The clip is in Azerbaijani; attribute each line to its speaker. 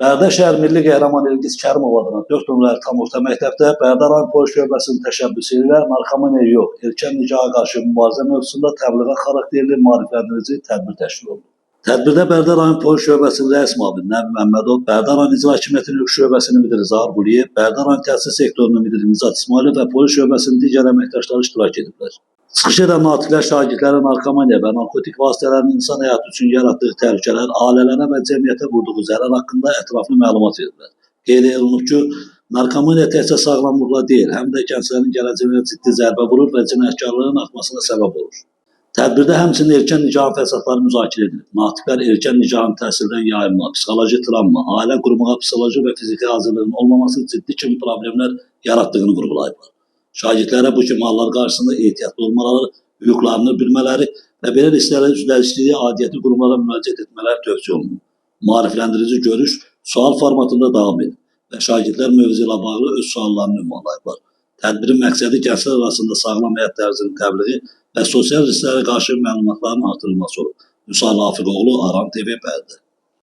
Speaker 1: Bərdə şəhər Milli Qəhrəman İlgiz Kərimov adına 4 nömrəli tam orta məktəbdə Bərdə rayon polis şöbəsinin təşəbbüsü ilə narkomaniya yox, erkən nicaha qarşı mübarizə mövzusunda təbliğat xarakterli maarifləndirici tədbir təşkil olundu. Tədbirdə Bərdə rayon polis şöbəsinin rəis müavini Nəbi Məmmədov, Bərdə rayon İcra Hakimiyyətinin hüquq şöbəsinin müdiri Zahir Quliyev, Bərdə rayon təhsil sektorunun müdiri Nizat İsmailov və polis şöbəsinin digər əməkdaşları iştirak ediblər. Çıxış edən natiqlər şagirdlərə narkomaniya və narkotik vasitələrin insan həyatı üçün yaratdığı təhlükələr, ailələrə və cəmiyyətə vurduğu zərər haqqında ətraflı məlumat verdilər. Qeyd olunub ki, narkomaniya təkcə sağlamlıqla deyil, həm də gənclərin gələcəyinə ciddi zərbə vurur və cinayətkarlığın artmasına səbəb olur. Tədbirdə həmçinin erkən nicahın fəsadları müzakirə edilib. Natiqlər erkən nicahın təsirdən yayınma, psixoloji travma, ailə qurmağa psixoloji və fiziki hazırlığın olmaması ciddi kimi problemlər yaratdığını vurğulayıblar. Şagirdlərə bu kimi hallar qarşısında ehtiyatlı olmaları, hüquqlarını bilmələri və belə risklərə üzləşdiyi aidiyyəti qurumlara müraciət etmələri tövsiyə olunur. Maarifləndirici görüş sual formatında davam edir və şagirdlər mövzu ilə bağlı öz suallarını ünvanlayıblar. Tədbirin məqsədi gənclər arasında sağlam həyat tərzinin təbliği və sosial risklərə qarşı məlumatların artırılması olub. Vüsal Rafiqoğlu, Aran TV Bərdə.